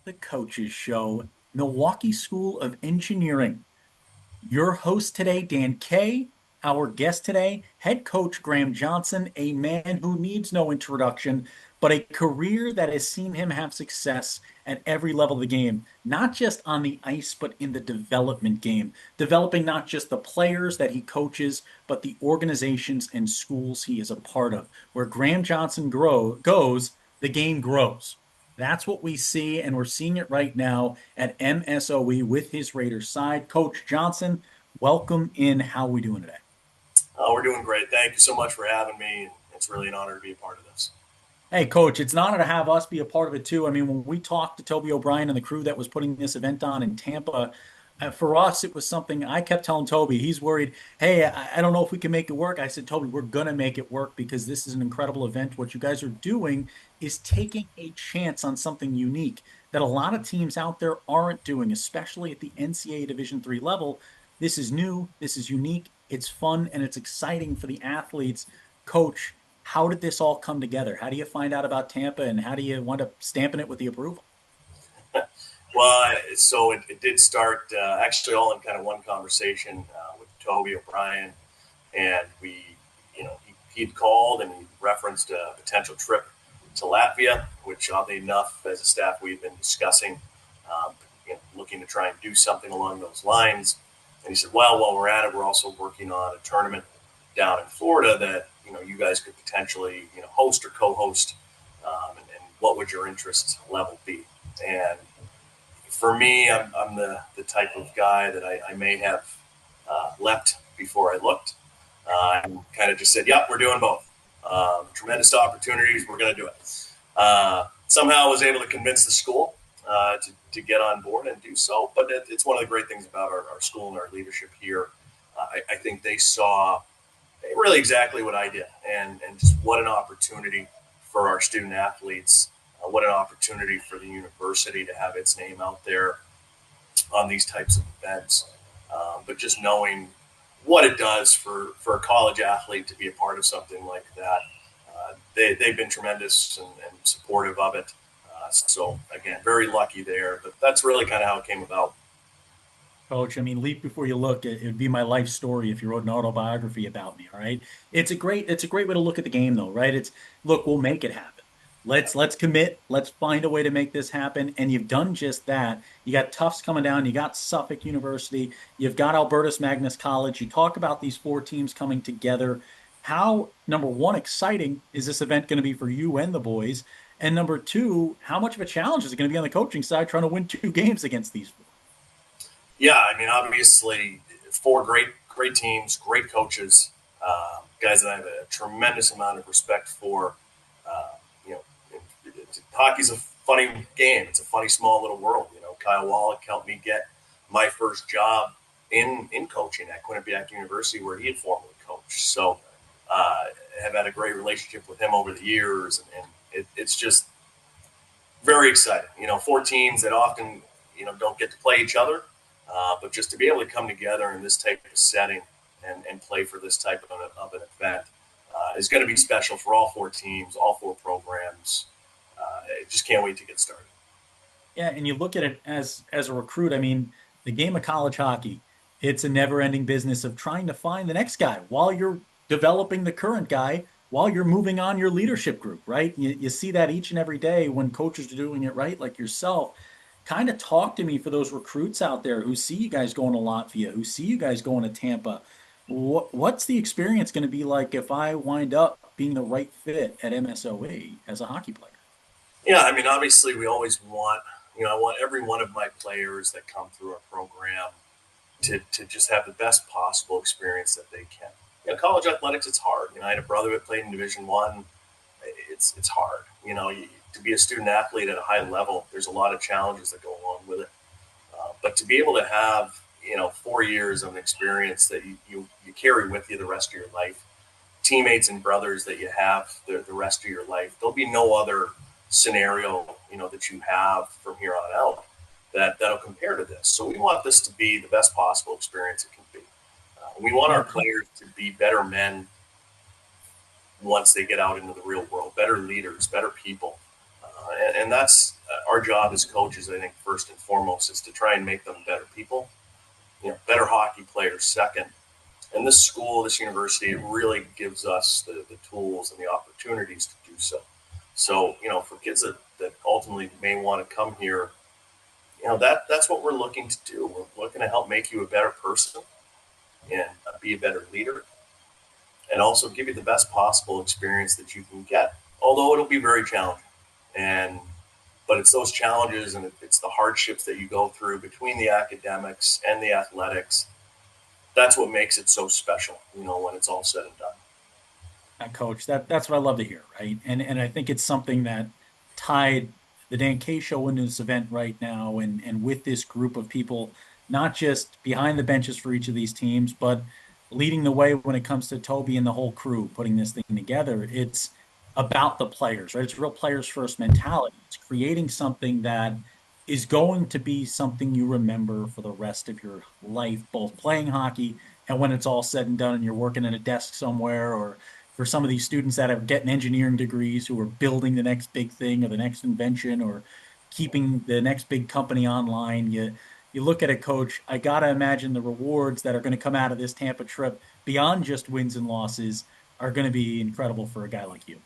the Coaches Show, Milwaukee School of Engineering. Your host today, Dan Kay. Our guest today, head coach Graham Johnson, a man who needs no introduction, but a career that has seen him have success at every level of the game, not just on the ice, but in the development game, developing not just the players that he coaches, but the organizations and schools he is a part of. Where Graham Johnson goes, the game grows. That's what we see, and we're seeing it right now at MSOE with his Raiders side. Coach Johnson, welcome in. How are we doing today? We're doing great. Thank you so much for having me. It's really an honor to be a part of this. Hey, Coach, it's an honor to have us be a part of it too. I mean, when we talked to Toby O'Brien and the crew that was putting this event on in Tampa, for us, it was something I kept telling Toby. He's worried, hey, I don't know if we can make it work. I said, Toby, we're going to make it work because this is an incredible event. What you guys are doing is taking a chance on something unique that a lot of teams out there aren't doing, especially at the NCAA Division III level. This is new, this is unique, it's fun, and it's exciting for the athletes. Coach, how did this all come together? How do you find out about Tampa and how do you wind up stamping it with the approval? So it did start actually all in kind of one conversation with Toby O'Brien, and he'd called and he referenced a potential trip to Latvia, which oddly enough, as a staff, we've been discussing, looking to try and do something along those lines. And he said, "Well, while we're at it, we're also working on a tournament down in Florida that you guys could potentially host or co-host, and what would your interest level be?" And for me, I'm the type of guy that I may have leapt before I looked. And kind of just said, "Yep, we're doing both. Tremendous opportunities. We're going to do it." Somehow I was able to convince the school to get on board and do so. But it's one of the great things about our school and our leadership here. I think they saw really exactly what I did, and just what an opportunity for our student athletes, what an opportunity for the university to have its name out there on these types of events. But just knowing what it does for a college athlete to be a part of something like that, they've been tremendous and supportive of it. So again, very lucky there. But that's really kind of how it came about. Coach, I mean, leap before you look. It would be my life story if you wrote an autobiography about me. All right. It's a great way to look at the game though, right? It's look, we'll make it happen. Let's commit. Let's find a way to make this happen. And you've done just that. You got Tufts coming down. You got Suffolk University. You've got Albertus Magnus College. You talk about these four teams coming together. How, number one, exciting is this event going to be for you and the boys? And number two, how much of a challenge is it going to be on the coaching side trying to win two games against these four? Yeah, I mean, obviously, four great teams, great coaches, guys that I have a tremendous amount of respect for. Uh, you know, Hockey's a funny game. It's a funny, small little world. Kyle Wallach helped me get my first job in coaching at Quinnipiac University, where he had formerly coached. So, have had a great relationship with him over the years, and it's just very exciting. Four teams that often don't get to play each other, but just to be able to come together in this type of setting and play for this type of an event is going to be special for all four teams, all four programs. I just can't wait to get started. Yeah, and you look at it as a recruit. I mean, the game of college hockey, it's a never-ending business of trying to find the next guy while you're developing the current guy, while you're moving on your leadership group, right? You see that each and every day when coaches are doing it right, like yourself. Kind of talk to me for those recruits out there who see you guys going to Latvia, who see you guys going to Tampa. What's the experience going to be like if I wind up being the right fit at MSOE as a hockey player? Yeah, I mean, obviously, we always want, I want every one of my players that come through our program to just have the best possible experience that they can. College athletics, it's hard. I had a brother that played in Division One. It's hard. To be a student athlete at a high level, there's a lot of challenges that go along with it. But to be able to have 4 years of experience that you carry with you the rest of your life, teammates and brothers that you have the rest of your life, there'll be no other scenario that you have from here on out that'll compare to this. So we want this to be the best possible experience it can be. We want Yeah, our players to be better men once they get out into the real world, better leaders, better people. And that's our job as coaches, I think, first and foremost, is to try and make them better people, better hockey players second. And this school, this university, it really gives us the tools and the opportunities to do so. So, for kids that ultimately may want to come here, that's what we're looking to do. We're looking to help make you a better person and be a better leader, and also give you the best possible experience that you can get. Although it'll be very challenging, but it's those challenges and it's the hardships that you go through between the academics and the athletics. That's what makes it so special, when it's all said and done. Coach, that's what I love to hear, right? And I think it's something that tied the Dan K show into this event right now, and with this group of people, not just behind the benches for each of these teams, but leading the way when it comes to Toby and the whole crew putting this thing together. It's about the players, right? It's real players first mentality. It's creating something that is going to be something you remember for the rest of your life, both playing hockey and when it's all said and done and you're working at a desk somewhere, or for some of these students that are getting engineering degrees who are building the next big thing or the next invention or keeping the next big company online. You look at it, Coach, I gotta imagine the rewards that are going to come out of this Tampa trip beyond just wins and losses are going to be incredible for a guy like you.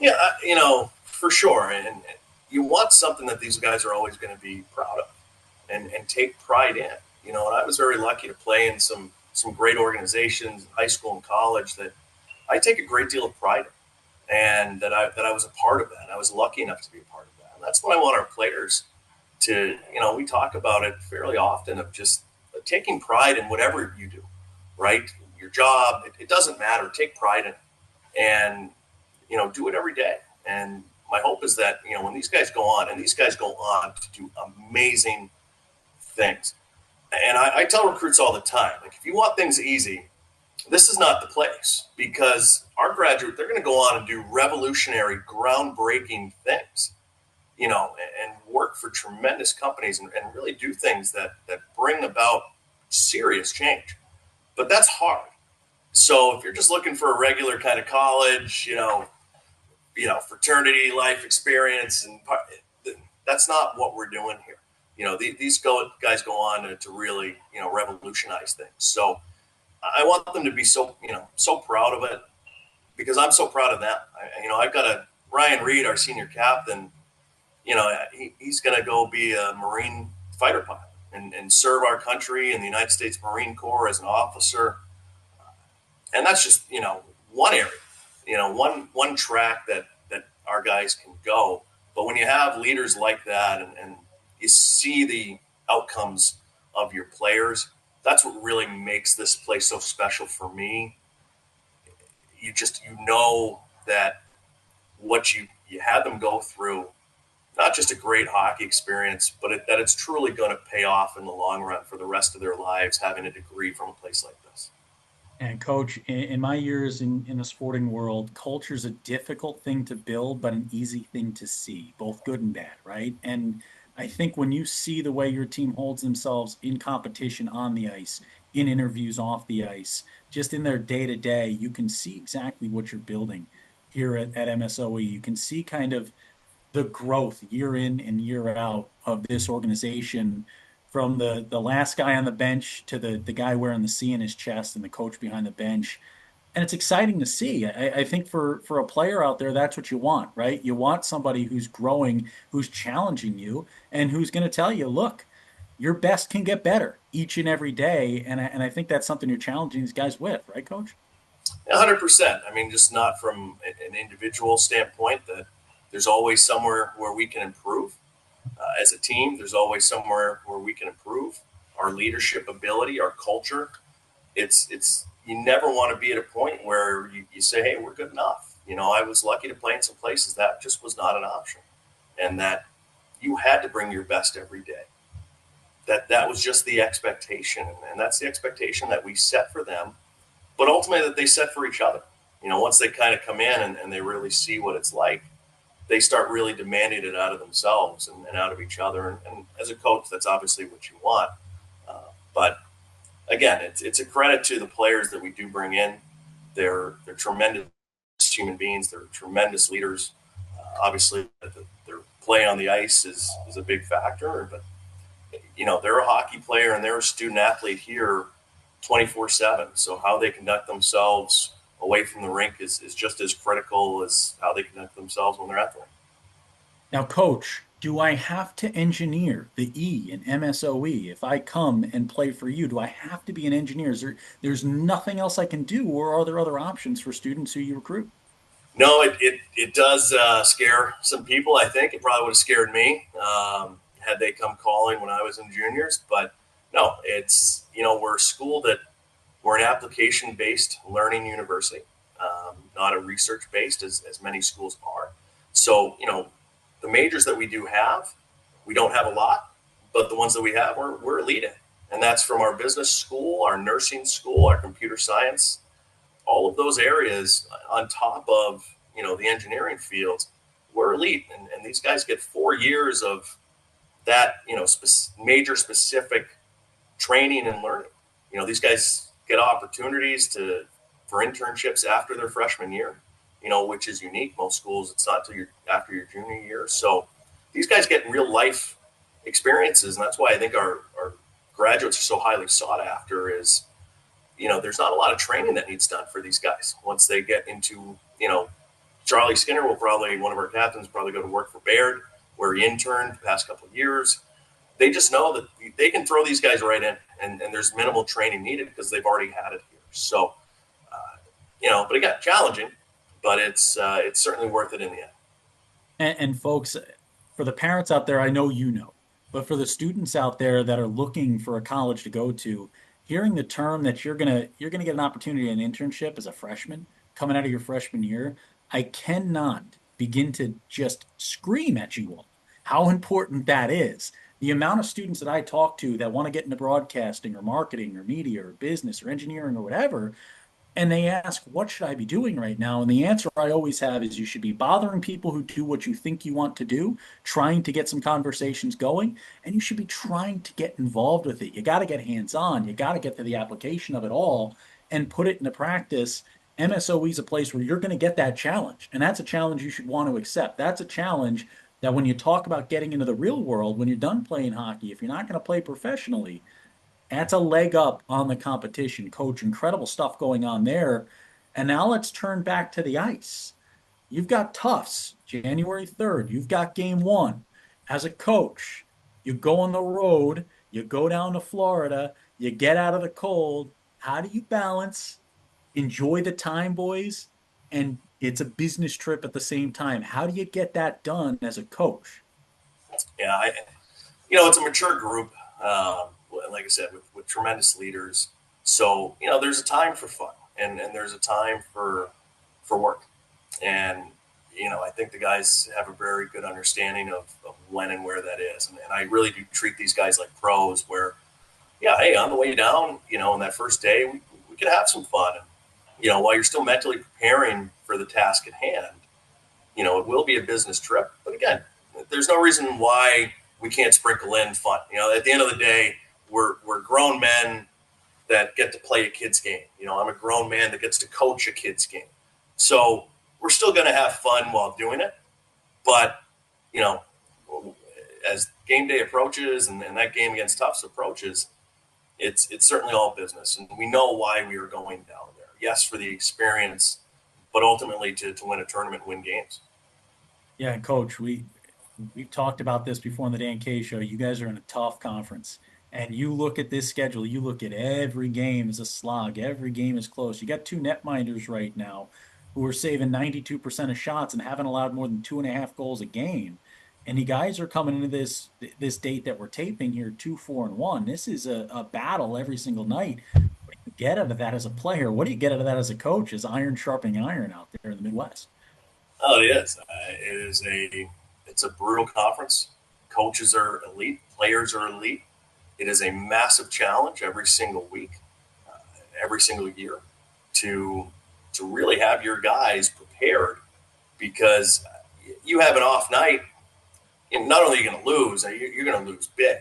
Yeah, for sure. And you want something that these guys are always going to be proud of and take pride in. And I was very lucky to play in some great organizations, high school and college, that I take a great deal of pride in, and that I was a part of that. I was lucky enough to be a part of that. And that's what I want our players to, we talk about it fairly often, of just taking pride in whatever you do, right? Your job, it doesn't matter. Take pride in it and, do it every day. And my hope is that, when these guys go on, and these guys go on to do amazing things. And I tell recruits all the time, like, if you want things easy, this is not the place, because our graduate, they're going to go on and do revolutionary, groundbreaking things, and work for tremendous companies and really do things that bring about serious change. But that's hard. So if you're just looking for a regular kind of college, fraternity life experience, and that's not what we're doing here. These guys go on to really, revolutionize things. So I want them to be so proud of it, because I'm so proud of them. I've got Ryan Reed, our senior captain. He's going to go be a Marine fighter pilot and serve our country in the United States Marine Corps as an officer. And that's just, one area, one track that our guys can go. But when you have leaders like that, and you see the outcomes of your players, that's what really makes this place so special for me. You know that what you had them go through, not just a great hockey experience, but that it's truly going to pay off in the long run for the rest of their lives, having a degree from a place like this. And Coach, in my years in the sporting world, culture is a difficult thing to build, but an easy thing to see, both good and bad, right? And I think when you see the way your team holds themselves in competition on the ice, in interviews off the ice, just in their day to day, you can see exactly what you're building here at MSOE. You can see kind of the growth year in and year out of this organization, from the last guy on the bench to the guy wearing the C in his chest and the coach behind the bench. And it's exciting to see. I think for a player out there, that's what you want, right? You want somebody who's growing, who's challenging you, and who's going to tell you, look, your best can get better each and every day. And I think that's something you're challenging these guys with, right, Coach? 100%. I mean, just not from an individual standpoint, that there's always somewhere where we can improve. As a team, there's always somewhere where we can improve our leadership ability, our culture. It's you never want to be at a point where you say, hey, we're good enough. I was lucky to play in some places that just was not an option, and that you had to bring your best every day. That was just the expectation, and that's the expectation that we set for them, but ultimately that they set for each other. Once they kind of come in and they really see what it's like, they start really demanding it out of themselves and out of each other. And as a coach, that's obviously what you want. But again, it's a credit to the players that we do bring in. They're tremendous human beings. They're tremendous leaders. Obviously, they're play on the ice is a big factor. But, they're a hockey player and they're a student athlete here 24/7. So how they conduct themselves away from the rink is just as critical as how they conduct themselves when they're at the rink. Now, coach, do I have to engineer the E in MSOE? If I come and play for you, do I have to be an engineer? There's nothing else I can do, or are there other options for students who you recruit? No, it does scare some people. I think it probably would have scared me had they come calling when I was in juniors. But no, we're a school that we're an application-based learning university, not a research-based as many schools are. So, the majors that we do have, we don't have a lot, but the ones that we have, we're elite in. And that's from our business school, our nursing school, our computer science, all of those areas on top of, the engineering fields, we're elite. And these guys get 4 years of that, major specific training and learning. These guys get opportunities for internships after their freshman year, which is unique. Most schools, it's not till after your junior year. So these guys get real life experiences. And that's why I think our graduates are so highly sought after is, there's not a lot of training that needs done for these guys. Once they get into, Charlie Skinner one of our captains, probably go to work for Baird, where he interned the past couple of years. They just know that they can throw these guys right in, and there's minimal training needed because they've already had it here. So, but again, challenging, but it's certainly worth it in the end. And folks, for the parents out there, I know you know, but for the students out there that are looking for a college to go to, hearing the term that you're gonna get an opportunity in an internship as a freshman coming out of your freshman year, I cannot begin to just scream at you all how important that is. The amount of students that I talk to that want to get into broadcasting or marketing or media or business or engineering or whatever, and they ask, what should I be doing right now? And the answer I always have is you should be bothering people who do what you think you want to do, trying to get some conversations going, and you should be trying to get involved with it. You got to get hands on. You got to get to the application of it all and put it into practice. MSOE is a place where you're going to get that challenge. And that's a challenge you should want to accept. That's a challenge that when you talk about getting into the real world, when you're done playing hockey, if you're not going to play professionally, that's a leg up on the competition. Coach, incredible stuff going on there. And now let's turn back to the ice. You've got Tufts, January 3rd. You've got game one. As a coach, you go on the road, you go down to Florida, you get out of the cold. How do you balance, enjoy the time, boys, and it's a business trip at the same time? How do you get that done as a coach? Yeah, it's a mature group. Like I said, with tremendous leaders. So, there's a time for fun and there's a time for work. And, I think the guys have a very good understanding of when and where that is. And I really do treat these guys like pros where, yeah, hey, on the way down, on that first day, we can have some fun. And, while you're still mentally preparing for the task at hand, it will be a business trip. But again, there's no reason why we can't sprinkle in fun. At the end of the day, we're grown men that get to play a kid's game. I'm a grown man that gets to coach a kid's game. So we're still going to have fun while doing it. But, as game day approaches and that game against Tufts approaches, it's certainly all business. And we know why we are going down there. Yes, for the experience, but ultimately to win a tournament, win games. Yeah, coach, we've talked about this before on the Dan K show. You guys are in a tough conference. And you look at this schedule, you look at every game as a slog. Every game is close. You got two netminders right now who are saving 92% of shots and haven't allowed more than 2.5 goals a game. And you guys are coming into this date that we're taping here, 2-4-1. This is a battle every single night. What do you get out of that as a player? What do you get out of that as a coach? Is iron sharpening iron out there in the Midwest? Oh, it is. It's a brutal conference. Coaches are elite. Players are elite. It is a massive challenge every single week, every single year, to really have your guys prepared, because you have an off night, and not only are you going to lose, you're going to lose big.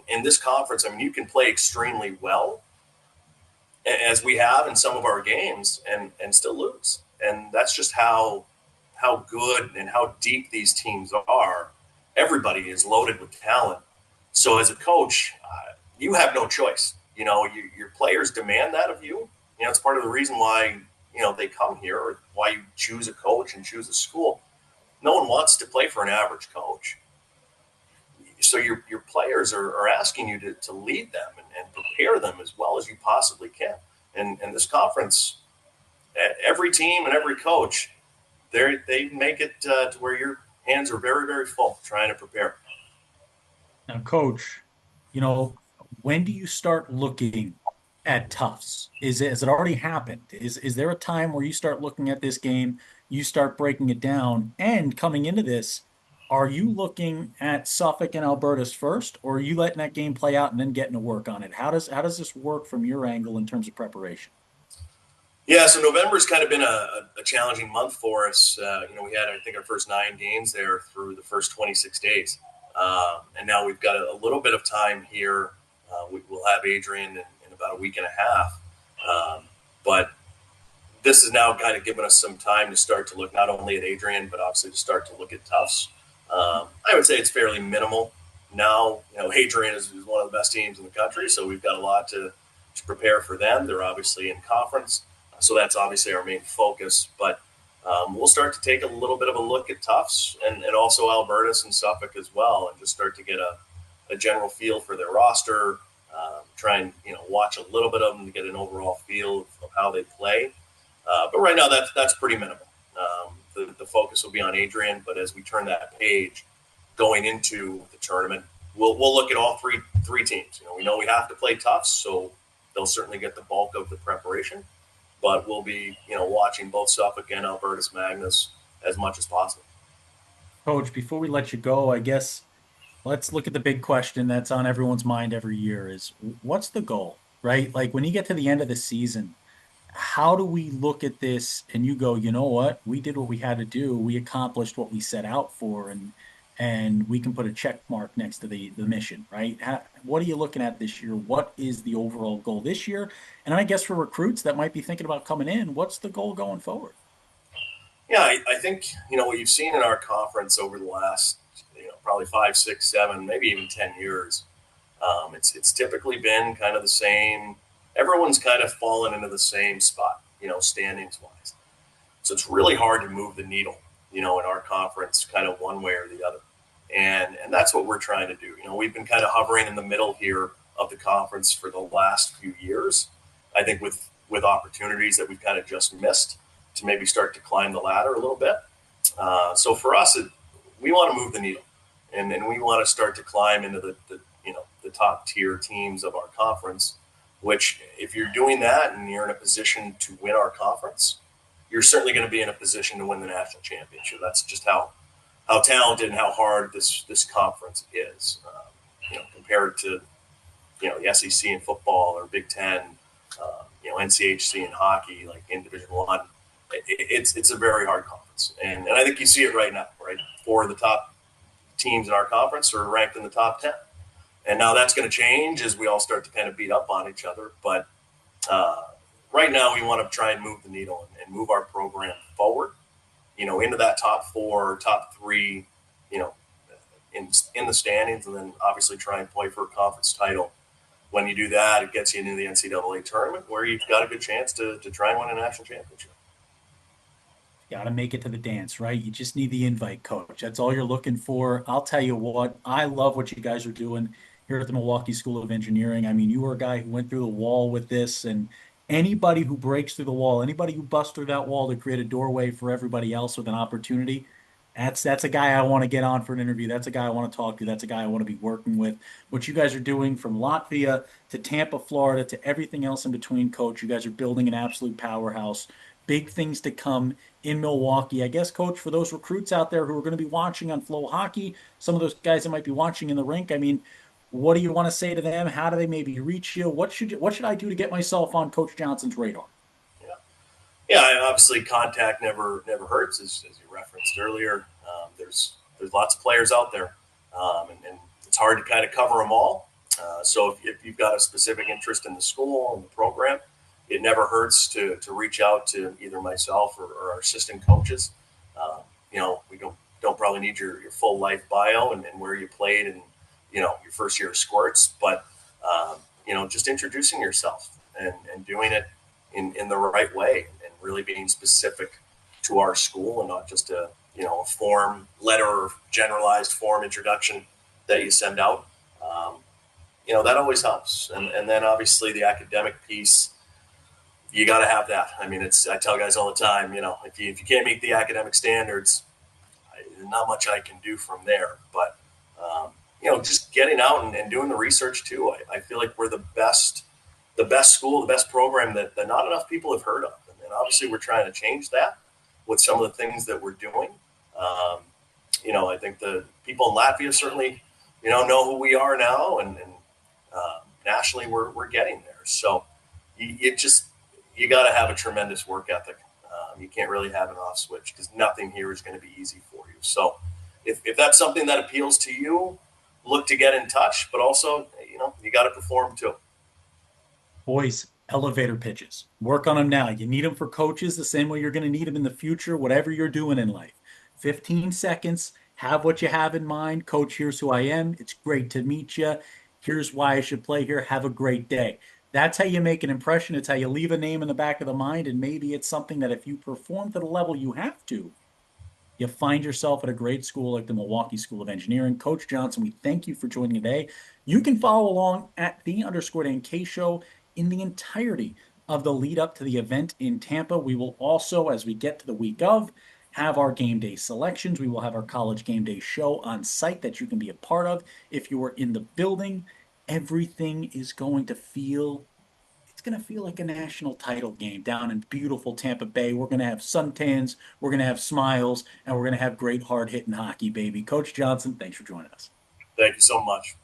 In this conference, you can play extremely well, as we have in some of our games, and still lose. And that's just how how good and how deep these teams are, everybody is loaded with talent. So as a coach, you have no choice. Your players demand that of you. It's part of the reason why they come here, or why you choose a coach and choose a school. No one wants to play for an average coach. So your players are asking you to lead them and prepare them as well as you possibly can. And this conference, every team and every coach, they make it to where your hands are very, very full trying to prepare. Now, Coach, you know, when do you start looking at Tufts? Has it already happened? Is there a time where you start looking at this game, you start breaking it down, and coming into this, are you looking at Suffolk and Alberta's first, or are you letting that game play out and then getting to work on it? How does this work from your angle in terms of preparation? Yeah, so November's kind of been a challenging month for us. We had, I think, our first 9 games there through the first 26 days. And now we've got a little bit of time here. We'll have Adrian in about a week and a half. But this has now kind of given us some time to start to look not only at Adrian, but obviously to start to look at Tufts. I would say it's fairly minimal now. Adrian is one of the best teams in the country, so we've got a lot to prepare for them. They're obviously in conference, so that's obviously our main focus. But we'll start to take a little bit of a look at Tufts and also Albertus and Suffolk as well, and just start to get a general feel for their roster. Try and watch a little bit of them to get an overall feel of how they play. But right now, that's pretty minimal. The focus will be on Adrian, but as we turn that page going into the tournament, we'll look at all three teams. We know we have to play Tufts, so they'll certainly get the bulk of the preparation. But we'll be watching both Suffolk and Albertus Magnus as much as possible. Coach, before we let you go, I guess let's look at the big question that's on everyone's mind every year is what's the goal, right? Like when you get to the end of the season, how do we look at this and you go, you know what? We did what we had to do. We accomplished what we set out for and we can put a check mark next to the mission, right? What are you looking at this year? What is the overall goal this year? And I guess for recruits that might be thinking about coming in, what's the goal going forward? Yeah, I think what you've seen in our conference over the last probably 5, 6, 7, maybe even 10 years. It's typically been kind of the same. Everyone's kind of fallen into the same spot, standings wise. So it's really hard to move the needle, in our conference, kind of one way or the other. And that's what we're trying to do. We've been kind of hovering in the middle here of the conference for the last few years. I think with opportunities that we've kind of just missed to maybe start to climb the ladder a little bit. So for us, we want to move the needle, and we want to start to climb into the top tier teams of our conference. Which, if you're doing that and you're in a position to win our conference, you're certainly going to be in a position to win the national championship. That's just how talented and how hard this conference is. Compared to the SEC in football or Big Ten, NCHC in hockey, like in Division I. It's a very hard conference, and I think you see it right now. Right, 4 of the top teams in our conference are ranked in the top 10. And now that's going to change as we all start to kind of beat up on each other. But right now we want to try and move the needle and move our program forward, into that top 4, top 3, in the standings, and then obviously try and play for a conference title. When you do that, it gets you into the NCAA tournament where you've got a good chance to try and win a national championship. Got to make it to the dance, right? You just need the invite, coach. That's all you're looking for. I'll tell you what, I love what you guys are doing here at the Milwaukee School of Engineering. I mean, you were a guy who went through the wall with this, and anybody who breaks through the wall, anybody who busts through that wall to create a doorway for everybody else with an opportunity, that's a guy I want to get on for an interview. That's a guy I want to talk to. That's a guy I want to be working with. What you guys are doing from Latvia to Tampa, Florida, to everything else in between, coach, you guys are building an absolute powerhouse. Big things to come in Milwaukee. I guess, coach, for those recruits out there who are going to be watching on Flow Hockey, some of those guys that might be watching in the rink, I mean, what do you want to say to them? How do they maybe reach you? What should I do to get myself on Coach Johnson's radar? Yeah, yeah. Obviously, contact never hurts, as you referenced earlier. There's lots of players out there, and it's hard to kind of cover them all. So if you've got a specific interest in the school and the program, it never hurts to reach out to either myself or our assistant coaches. we don't probably need your full life bio and where you played and your first year of squirts, but just introducing yourself and doing it in the right way and really being specific to our school and not just a form letter or generalized form introduction that you send out. That always helps. And then obviously the academic piece, you got to have that. I mean, I tell guys all the time, if you can't meet the academic standards, not much I can do from there. But just getting out and doing the research too. I feel like we're the best school, the best program that not enough people have heard of. And obviously we're trying to change that with some of the things that we're doing. I think the people in Latvia certainly, know who we are now, and nationally we're getting there. So you got to have a tremendous work ethic. You can't really have an off switch because nothing here is going to be easy for you. So if that's something that appeals to you, look to get in touch, but also, you got to perform too. Boys, elevator pitches. Work on them now. You need them for coaches the same way you're going to need them in the future, whatever you're doing in life. 15 seconds. Have what you have in mind. Coach, here's who I am. It's great to meet you. Here's why I should play here. Have a great day. That's how you make an impression. It's how you leave a name in the back of the mind. And maybe it's something that if you perform to the level you have to, you find yourself at a great school like the Milwaukee School of Engineering. Coach Johnson, we thank you for joining today. You can follow along at _NK show in the entirety of the lead up to the event in Tampa. We will also, as we get to the week of, have our game day selections. We will have our college game day show on site that you can be a part of if you are in the building. Everything is going to feel like a national title game down in beautiful Tampa Bay. We're going to have suntans, we're going to have smiles, and we're going to have great hard hitting hockey, baby. Coach Johnson, thanks for joining us. Thank you so much.